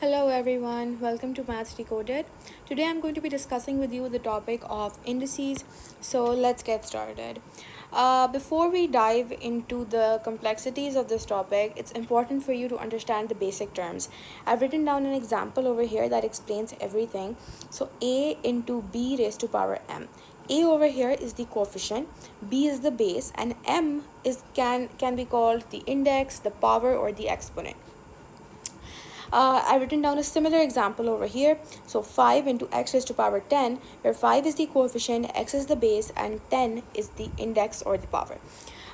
Hello everyone, welcome to Maths Decoded. Today I'm going to be discussing with you the topic of indices. So let's get started. Before we dive into the complexities of this topic, it's important for you to understand the basic terms. I've written down an example over here that explains everything. So a into b raised to power m. A over here is the coefficient, b is the base, and m is can be called the index, the power, or the exponent. I've written down a similar example over here. So 5 into x raised to power 10, where 5 is the coefficient, x is the base, and 10 is the index or the power.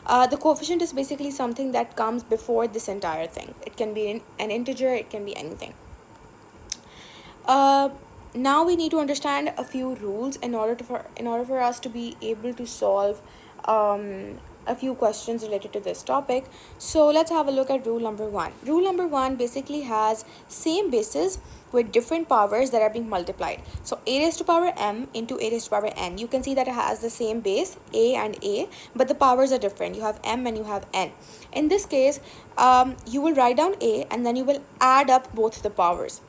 The coefficient is basically something that comes before this entire thing. It can be an integer, it can be anything. Now we need to understand a few rules in order for us to be able to solve a few questions related to this topic. So let's have a look at rule number one. Rule number one basically has same bases with different powers that are being multiplied. So a raised to power m into a raised to power n. You can see that it has the same base, a, but the powers are different. You have m and you have n. In this case, you will write down a and then you will add up both the powers.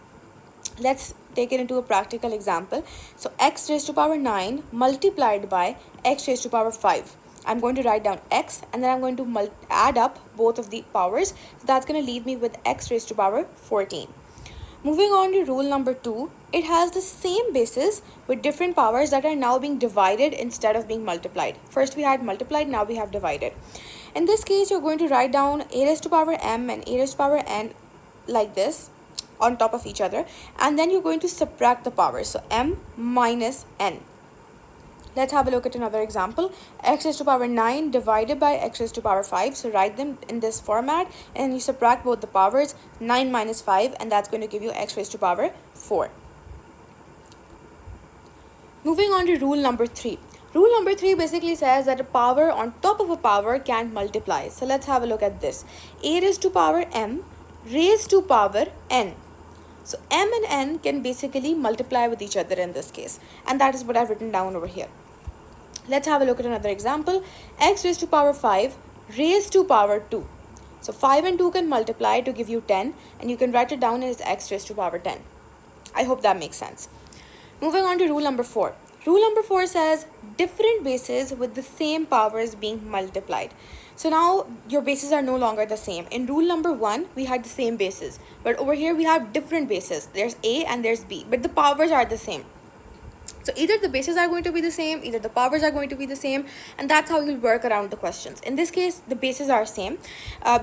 Let's take it into a practical example. So x raised to power 9 multiplied by x raised to power 5. I'm going to write down x and then I'm going to add up both of the powers. So that's going to leave me with x raised to power 14. Moving on to rule number 2, it has the same bases with different powers that are now being divided instead of being multiplied. First we had multiplied, now we have divided. In this case, you're going to write down a raised to power m and a raised to power n like this on top of each other, and then you're going to subtract the powers. So m minus n. Let's have a look at another example. X raised to power 9 divided by x raised to power 5. So write them in this format and you subtract both the powers. 9 minus 5, and that's going to give you x raised to power 4. Moving on to rule number 3. Rule number 3 basically says that a power on top of a power can't multiply. So let's have a look at this. A raised to power m raised to power n. So m and n can basically multiply with each other in this case, and that is what I've written down over here. Let's have a look at another example. X raised to power 5 raised to power 2. So 5 and 2 can multiply to give you 10, and you can write it down as x raised to power 10. I hope that makes sense. Moving on to rule number 4. Rule number 4 says different bases with the same powers being multiplied. So now your bases are no longer the same. In rule number 1, we had the same bases, but over here we have different bases. There's a and there's b, but the powers are the same. So either the bases are going to be the same, either the powers are going to be the same, and that's how you'll work around the questions. In this case, the bases are same,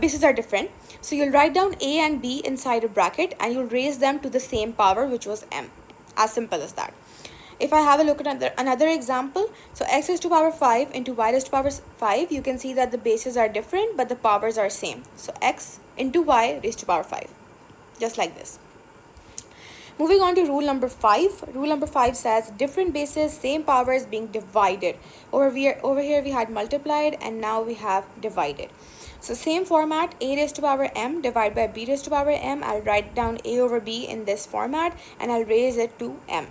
bases are different. So you'll write down a and b inside a bracket and you'll raise them to the same power, which was m. As simple as that. If I have a look at another example, so x raised to power 5 into y raised to power 5, you can see that the bases are different, but the powers are same. So x into y raised to power 5, just like this. Moving on to rule number 5. Rule number 5 says different bases, same powers being divided. Over here we had multiplied and now we have divided. So same format, a raised to power m divided by b raised to power m. I'll write down a over b in this format and I'll raise it to m.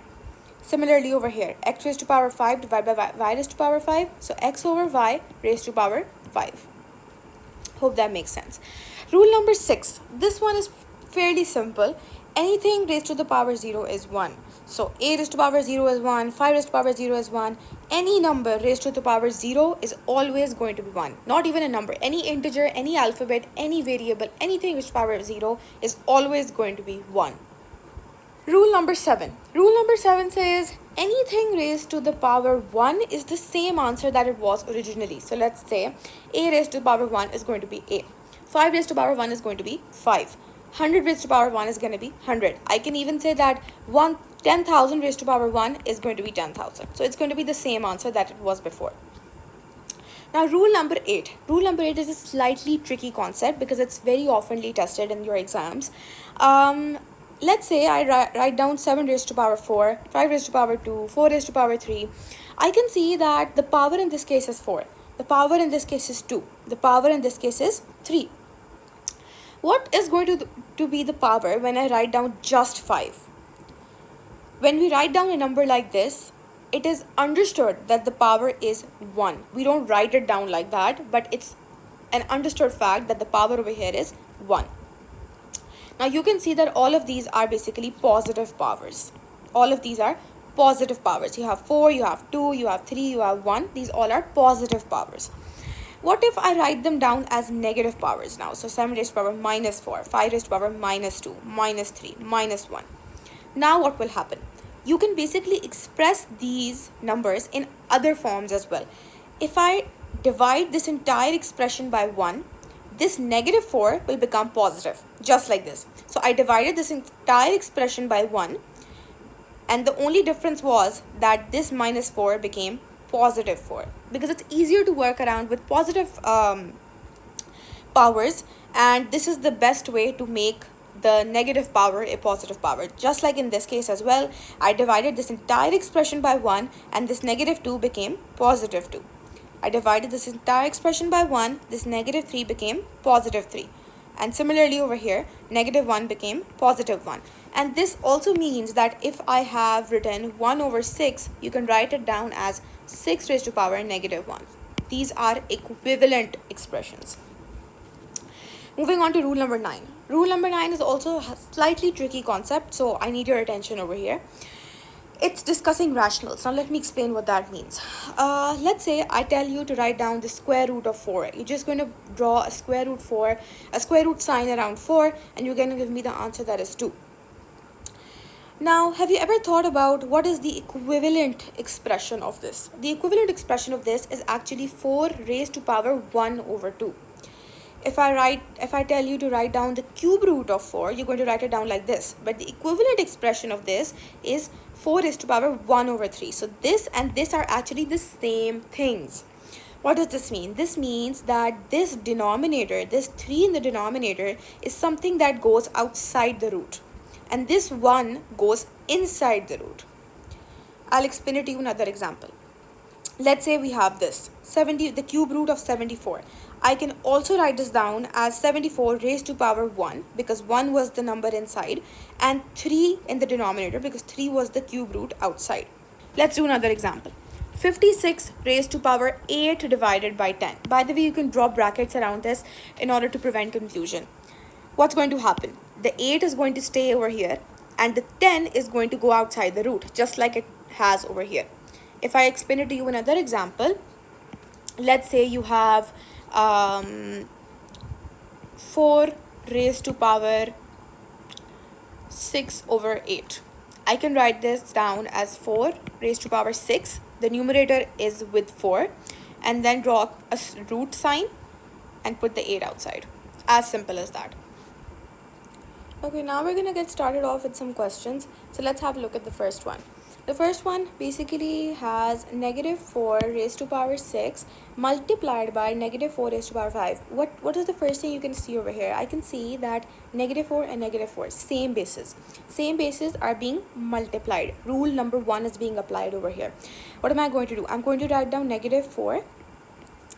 Similarly over here, x raised to power 5 divided by y raised to power 5. So x over y raised to power 5. Hope that makes sense. Rule number 6. This one is fairly simple. Anything raised to the power 0 is 1. So a raised to power 0 is 1, 5 raised to power 0 is 1. Any number raised to the power 0 is always going to be 1. Not even a number. Any integer, any alphabet, any variable, anything raised to power 0 is always going to be 1. Rule number 7. Rule number 7 says anything raised to the power 1 is the same answer that it was originally. So let's say a raised to the power 1 is going to be a. 5 raised to the power 1 is going to be 5. 100 raised to the power 1 is going to be 100. I can even say that 10,000 raised to the power 1 is going to be 10,000. So it's going to be the same answer that it was before. Now rule number 8. Rule number 8 is a slightly tricky concept because it's very oftenly tested in your exams. Let's say I write down 7 raised to the power 4, 5 raised to the power 2, 4 raised to the power 3. I can see that the power in this case is 4. The power in this case is 2. The power in this case is 3. What is going to be the power when I write down just 5? When we write down a number like this, it is understood that the power is 1. We don't write it down like that, but it's an understood fact that the power over here is 1. Now you can see that all of these are basically positive powers. All of these are positive powers. You have 4, you have 2, you have 3, you have 1. These all are positive powers. What if I write them down as negative powers now? So 7 raised to power minus 4, 5 raised to power minus 2, minus 3, minus 1. Now what will happen? You can basically express these numbers in other forms as well. If I divide this entire expression by 1, this negative 4 will become positive, just like this. So I divided this entire expression by 1, and the only difference was that this minus 4 became positive 4, because it's easier to work around with positive powers, and this is the best way to make the negative power a positive power. Just like in this case as well, I divided this entire expression by 1 and this negative 2 became positive 2. I divided this entire expression by 1, this negative 3 became positive 3. And similarly over here, negative 1 became positive 1. And this also means that if I have written 1 over 6, you can write it down as 6 raised to power negative 1. These are equivalent expressions. Moving on to rule number 9. Rule number 9 is also a slightly tricky concept, so I need your attention over here. It's discussing rationals. Now let me explain what that means. Let's say I tell you to write down the square root of 4. You're just going to draw a square root sign around 4, and you're going to give me the answer that is 2. Now, have you ever thought about what is the equivalent expression of this? The equivalent expression of this is actually 4 raised to power 1 over 2. If I tell you to write down the cube root of 4, you're going to write it down like this. But the equivalent expression of this is 4 raised to power 1 over 3. So this and this are actually the same things. What does this mean? This means that this denominator, this 3 in the denominator, is something that goes outside the root. And this 1 goes inside the root. I'll explain it to you in another example. Let's say we have this, the cube root of 74. I can also write this down as 74 raised to power 1, because 1 was the number inside, and 3 in the denominator because 3 was the cube root outside. Let's do another example. 56 raised to power 8 divided by 10. By the way, you can draw brackets around this in order to prevent confusion. What's going to happen? The 8 is going to stay over here, and the 10 is going to go outside the root, just like it has over here. If I explain it to you in another example, let's say you have 4 raised to power 6 over 8. I can write this down as 4 raised to power 6. The numerator is with 4, and then draw a root sign and put the 8 outside. As simple as that. Okay, now we're going to get started off with some questions. So let's have a look at the first one. The first one basically has negative 4 raised to power 6 multiplied by negative 4 raised to power 5. What is the first thing you can see over here? I can see that negative 4 and negative 4, same bases. Same bases are being multiplied. Rule number 1 is being applied over here. What am I going to do? I'm going to write down negative 4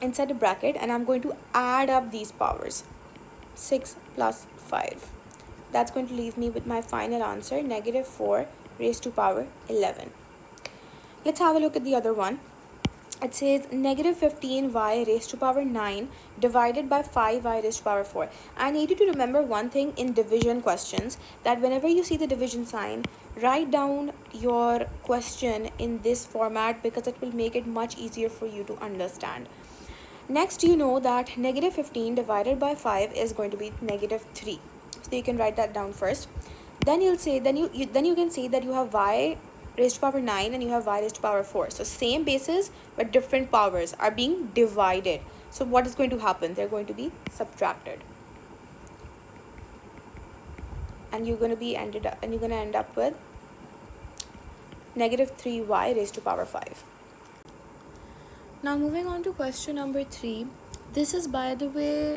inside a bracket, and I'm going to add up these powers. 6 plus 5. That's going to leave me with my final answer, negative 4 raised to power 11. Let's have a look at the other one. It says negative 15y raised to power 9 divided by 5y raised to power 4. I need you to remember one thing in division questions, that whenever you see the division sign, write down your question in this format, because it will make it much easier for you to understand. Next, you know that negative 15 divided by 5 is going to be negative 3. So you can write that down first. Then you'll say, then you can see that you have y raised to power 9 and you have y raised to power 4. So same bases but different powers are being divided. So what is going to happen? They're going to be subtracted. And you're going to end up with negative 3y raised to power 5. Now moving on to question number 3. This is, by the way,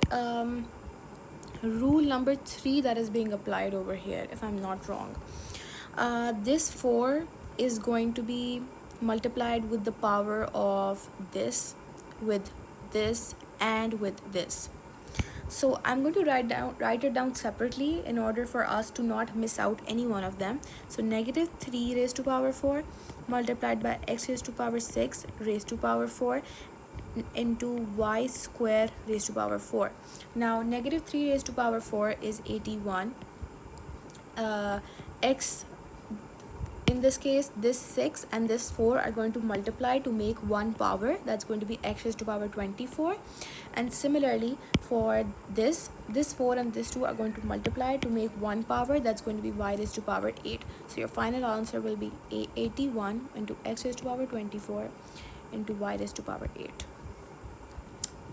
rule number 3 that is being applied over here, if I'm not wrong. This 4 is going to be multiplied with the power of this, with this, and with this. So I'm going to write it down separately in order for us to not miss out any one of them. So negative 3 raised to power 4 multiplied by x raised to power 6 raised to power 4 into y square raised to power 4. Now negative 3 raised to power 4 is 81. x, in this case this 6 and this 4 are going to multiply to make one power, that's going to be x raised to power 24. And similarly for this 4 and this 2 are going to multiply to make one power, that's going to be y raised to power 8. So your final answer will be 81 into x raised to power 24 into y raised to power 8.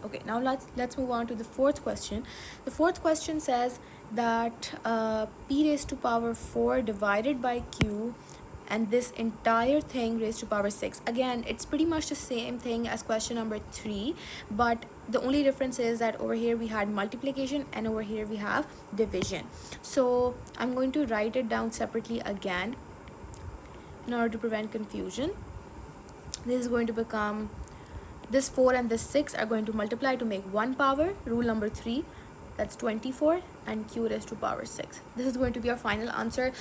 Okay, now let's move on to the fourth question. The fourth question says that p raised to power 4 divided by q and this entire thing raised to power 6. Again, it's pretty much the same thing as question number 3, but the only difference is that over here we had multiplication and over here we have division. So I'm going to write it down separately again in order to prevent confusion. This is going to become, this 4 and this 6 are going to multiply to make one power, rule number 3, that's 24, and q raised to power 6. This is going to be our final answer.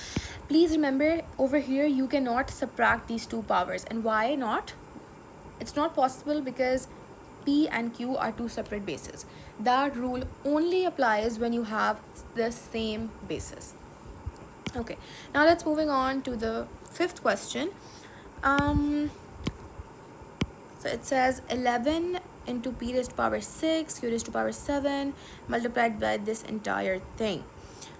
Please remember, over here you cannot subtract these two powers. And why not? It's not possible because p and q are two separate bases. That rule only applies when you have the same bases. Okay, now let's moving on to the fifth question. So it says 11 into p raised to power 6, q raised to power 7 multiplied by this entire thing.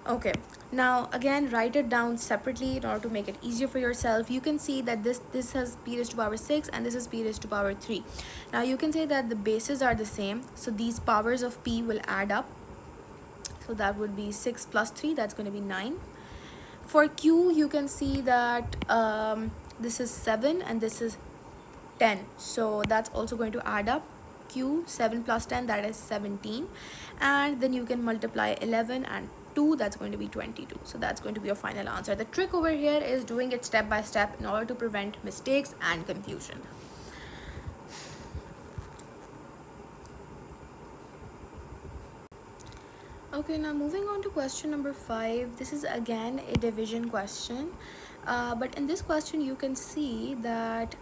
Okay, now again write it down separately in order to make it easier for yourself. You can see that this has p raised to power 6 and this is p raised to power 3. Now you can say that the bases are the same, so these powers of p will add up. So that would be 6 plus 3, that's going to be 9. For q, you can see that this is 7 and this is 10, so that's also going to add up. Q, 7 plus 10, that is 17, and then you can multiply 11 and 2, that's going to be 22. So that's going to be your final answer. The trick over here is doing it step by step in order to prevent mistakes and confusion. Okay, now moving on to question number 5. This is again a division question, but in this question you can see that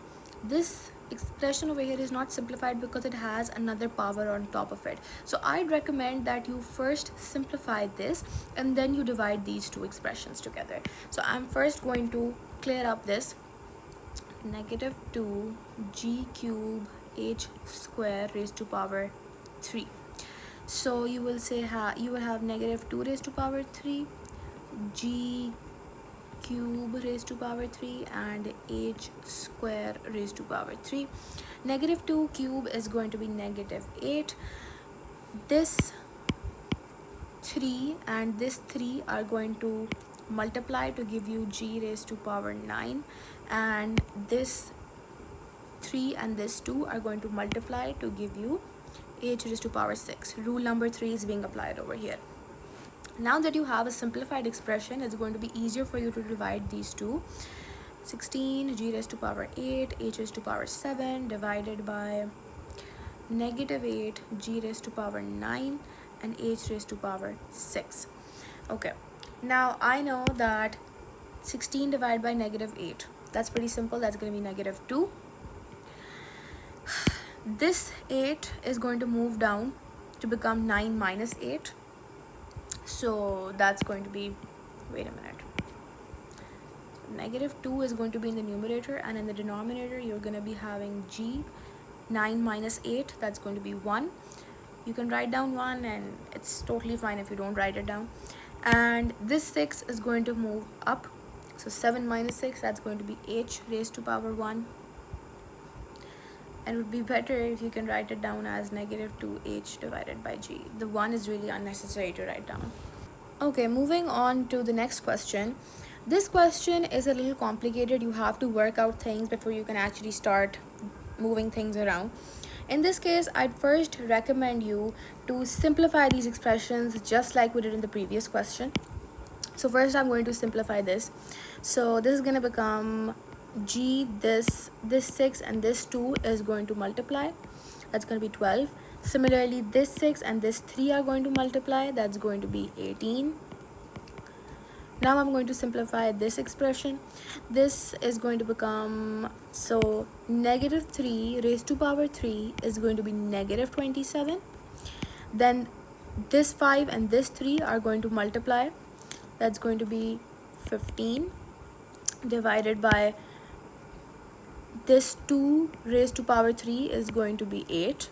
this expression over here is not simplified because it has another power on top of it. So I'd recommend that you first simplify this and then you divide these two expressions together. So I'm first going to clear up this negative 2 g cube h square raised to power 3. So you will say you will have negative 2 raised to power 3 g cube raised to power 3 and h square raised to power 3. Negative 2 cube is going to be negative 8. This 3 and this 3 are going to multiply to give you g raised to power 9, and this 3 and this 2 are going to multiply to give you h raised to power 6. Rule number 3 is being applied over here. Now that you have a simplified expression, it's going to be easier for you to divide these two. 16 g raised to power 8 h raised to power 7 divided by negative 8 g raised to power 9 and h raised to power 6. Okay, now I know that 16 divided by negative 8, that's pretty simple, that's going to be negative 2. This 8 is going to move down to become 9 minus 8. So that's going to be, wait a minute, negative 2 is going to be in the numerator, and in the denominator you're going to be having g. 9 minus 8, that's going to be 1. You can write down 1 and it's totally fine if you don't write it down. And this 6 is going to move up, so 7 minus 6, that's going to be h raised to power 1. And it would be better if you can write it down as negative 2h divided by g. The 1 is really unnecessary to write down. Okay, moving on to the next question. This question is a little complicated. You have to work out things before you can actually start moving things around. In this case, I'd first recommend you to simplify these expressions just like we did in the previous question. So first I'm going to simplify this. So this is going to become g, this 6 and this 2 is going to multiply, that's going to be 12. Similarly, this 6 and this 3 are going to multiply, that's going to be 18. Now I'm going to simplify this expression. This is going to become, so negative 3 raised to power 3 is going to be negative 27. Then this 5 and this 3 are going to multiply, that's going to be 15 divided by this 2 raised to power 3 is going to be 8,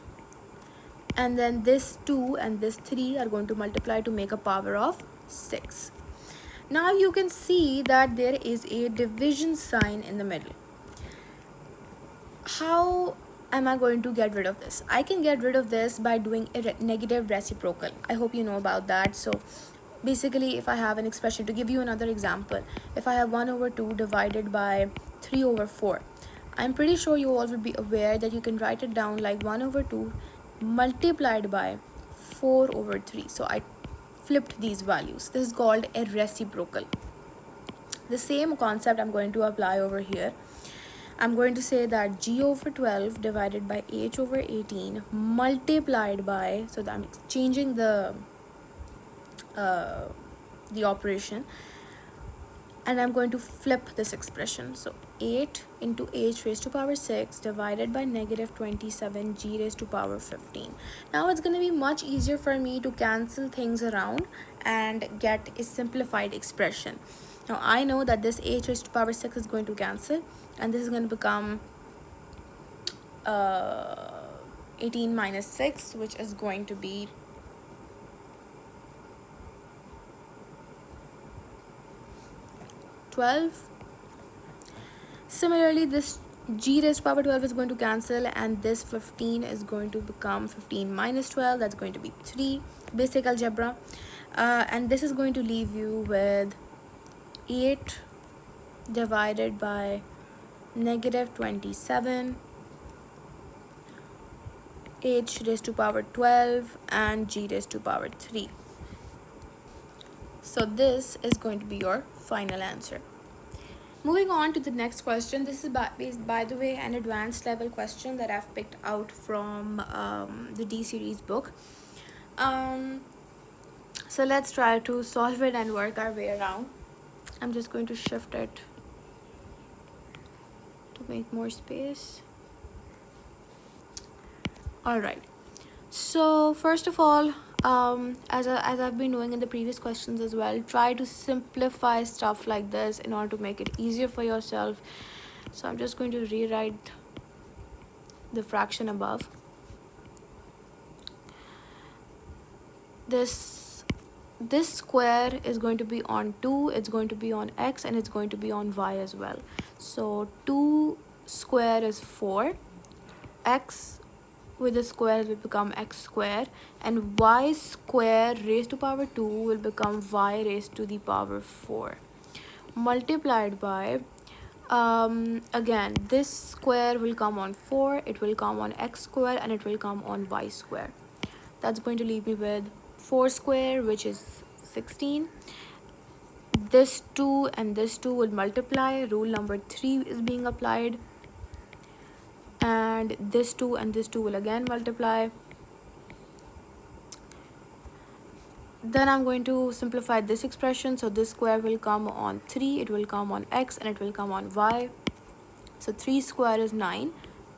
and then this 2 and this 3 are going to multiply to make a power of 6. Now you can see that there is a division sign in the middle. How am I going to get rid of this? I can get rid of this by doing a negative reciprocal. I hope you know about that. So basically, if I have an expression, to give you another example, if I have 1 over 2 divided by 3 over 4, I'm pretty sure you all will be aware that you can write it down like 1 over 2 multiplied by 4 over 3. So I flipped these values. This is called a reciprocal. The same concept I'm going to apply over here. I'm going to say that g over 12 divided by h over 18 multiplied by, so that I'm changing the operation, and I'm going to flip this expression. So 8 into h raised to power 6 divided by negative 27 g raised to power 15. Now it's going to be much easier for me to cancel things around and get a simplified expression. Now I know that this h raised to power 6 is going to cancel, and this is going to become 18 minus 6, which is going to be 12. Similarly, this g raised to power 12 is going to cancel, and this 15 is going to become 15 minus 12. That's going to be 3. Basic algebra. And this is going to leave you with 8 divided by negative 27 h raised to power 12 and g raised to power 3. So this is going to be your final answer. Moving on to the next question. This is by the way an advanced level question that I've picked out from the D series book. So let's try to solve it and work our way around. I'm just going to shift it to make more space. Alright, so first of all, as I've been doing in the previous questions as well, try to simplify stuff like this in order to make it easier for yourself. So I'm just going to rewrite the fraction above. This square is going to be on 2, it's going to be on x, and it's going to be on y as well. So 2 square is 4, x with the square will become x square, and y square raised to power 2 will become y raised to the power 4 multiplied by again this square will come on 4, it will come on x square, and it will come on y square. That's going to leave me with 4 square, which is 16. This 2 and this 2 will multiply. Rule number 3 is being applied, and this 2 and this 2 will again multiply. Then I'm going to simplify this expression. So this square will come on 3, it will come on x, and it will come on y. So 3 square is 9,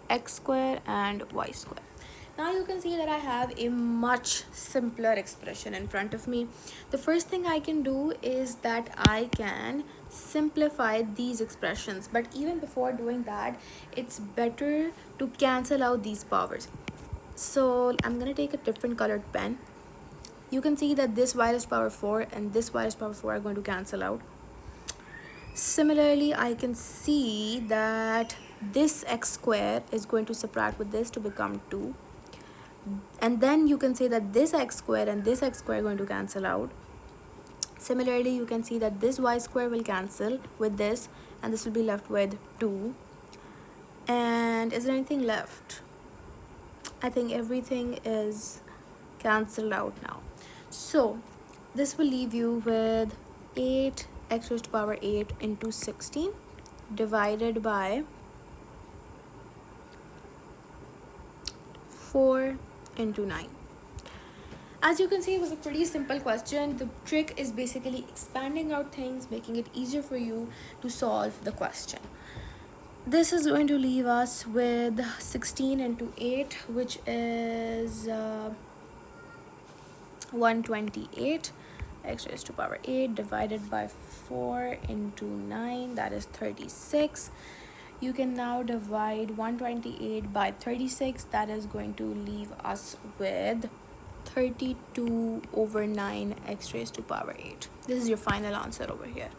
x square and y square. Now you can see that I have a much simpler expression in front of me. The first thing I can do is that I can simplify these expressions, but even before doing that, it's better to cancel out these powers. So I'm gonna take a different colored pen. You can see that this y raised to power 4 and this y raised to power 4 are going to cancel out. Similarly, I can see that this x square is going to subtract with this to become 2. And then you can say that this x square and this x square are going to cancel out. Similarly, you can see that this y square will cancel with this, and this will be left with 2. And is there anything left? I think everything is cancelled out now. So this will leave you with 8 x raised to power 8 into 16 divided by 4 into 9. As you can see, it was a pretty simple question. The trick is basically expanding out things, making it easier for you to solve the question. This is going to leave us with 16 into 8, which is 128 x raised to power 8 divided by 4 into 9, that is 36. You can now divide 128 by 36. That is going to leave us with 32 over 9 x raised to power 8. This is your final answer over here.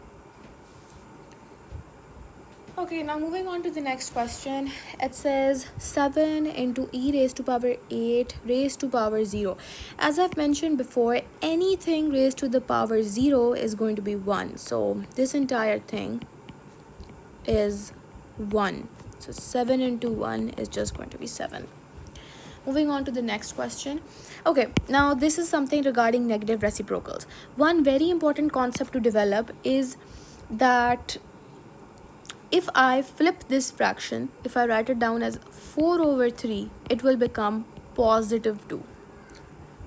Okay, now moving on to the next question. It says 7 into e raised to power 8 raised to power 0. As I've mentioned before, anything raised to the power 0 is going to be 1. So this entire thing is 1. So 7 into 1 is just going to be 7. Moving on to the next question. Okay, now this is something regarding negative reciprocals. One very important concept to develop is that if I flip this fraction, if I write it down as 4 over 3, it will become positive 2.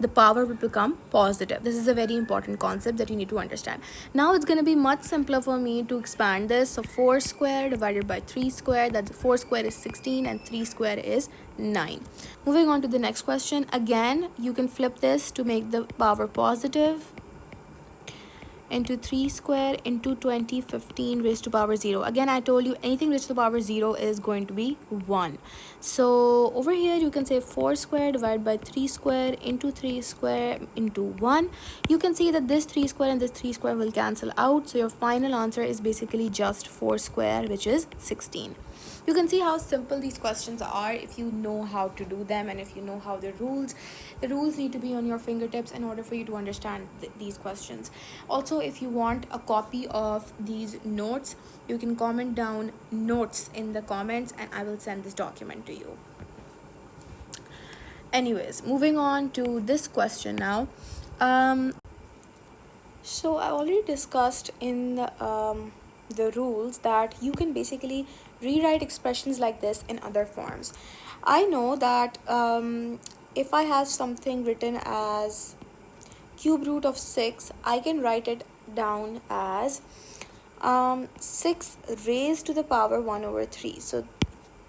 The power will become positive. This is a very important concept that you need to understand. Now it's going to be much simpler for me to expand this. So 4 square divided by 3 square, that's 4 square is 16 and 3 square is 9. Moving on to the next question. Again, you can flip this to make the power positive, into 3 square into 20, 15 raised to power 0. Again, I told you anything raised to the power 0 is going to be 1. So over here you can say 4 square divided by 3 square into 3 square into 1. You can see that this 3 square and this 3 square will cancel out. So your final answer is basically just 4 square, which is 16. You can see how simple these questions are if you know how to do them, and if you know how the rules need to be on your fingertips in order for you to understand these questions. Also, if you want a copy of these notes, you can comment down notes in the comments and I will send this document to you. Anyways, moving on to this question now. So I already discussed in the rules that you can basically rewrite expressions like this in other forms. I know that if I have something written as cube root of 6, I can write it down as 6 raised to the power 1 over 3. So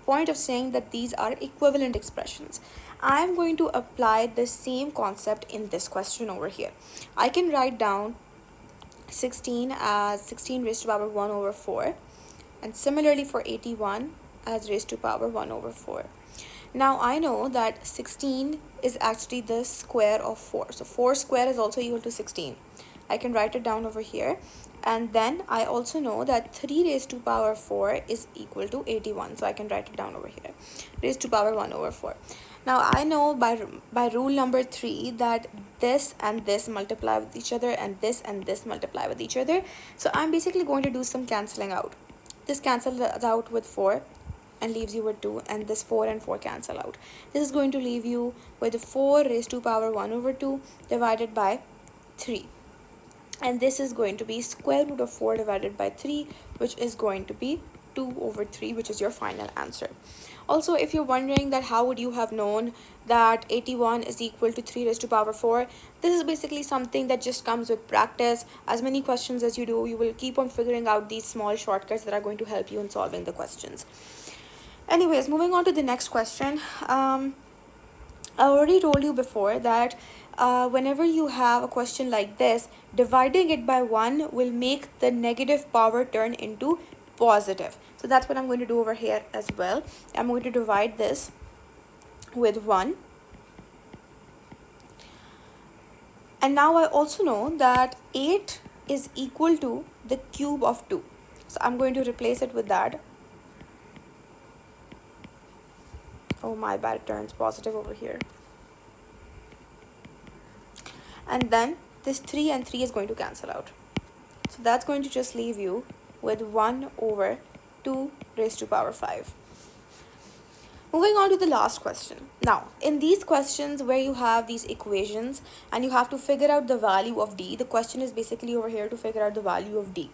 point of saying that these are equivalent expressions. I am going to apply the same concept in this question over here. I can write down 16 as 16 raised to power 1 over 4, and similarly for 81 as raised to power 1 over 4. Now I know that 16 is actually the square of 4. So 4 square is also equal to 16. I can write it down over here. And then I also know that 3 raised to power 4 is equal to 81. So I can write it down over here. Raised to power 1 over 4. Now I know by rule number 3 that this and this multiply with each other and this multiply with each other. So I'm basically going to do some cancelling out. This cancels out with 4 and leaves you with 2, and this 4 and 4 cancel out. This is going to leave you with 4 raised to power 1 over 2 divided by 3. And this is going to be square root of 4 divided by 3, which is going to be 2 over 3, which is your final answer. Also, if you're wondering that how would you have known that 81 is equal to 3 raised to power 4, this is basically something that just comes with practice. As many questions as you do, you will keep on figuring out these small shortcuts that are going to help you in solving the questions. Anyways, moving on to the next question. I already told you before that whenever you have a question like this, dividing it by 1 will make the negative power turn into positive. So that's what I'm going to do over here as well. I'm going to divide this with 1. And now I also know that 8 is equal to the cube of 2. So I'm going to replace it with that. Oh my bad, it turns positive over here. And then this 3 and 3 is going to cancel out. So that's going to just leave you with 1 over 2 raised to power 5. Moving on to the last question. Now, in these questions where you have these equations and you have to figure out the value of d, the question is basically over here to figure out the value of d.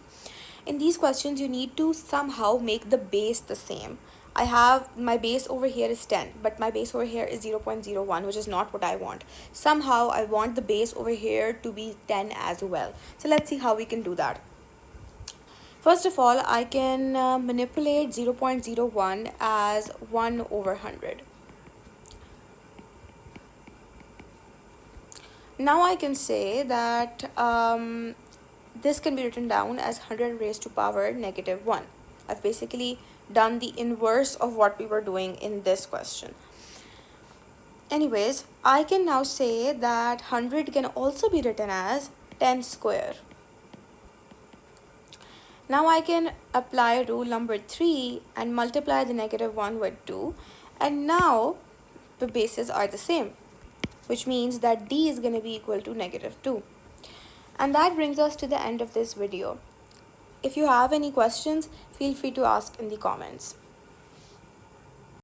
In these questions, you need to somehow make the base the same. I have my base over here is 10, but my base over here is 0.01, which is not what I want. Somehow I want the base over here to be 10 as well. So let's see how we can do that. First of all, I can manipulate 0.01 as 1 over 100. Now I can say that this can be written down as 100 raised to power negative 1. I've basically done the inverse of what we were doing in this question. Anyways, I can now say that 100 can also be written as 10 square. Now I can apply rule number 3 and multiply the negative 1 with 2, and now the bases are the same, which means that D is going to be equal to negative 2. And that brings us to the end of this video. If you have any questions, feel free to ask in the comments.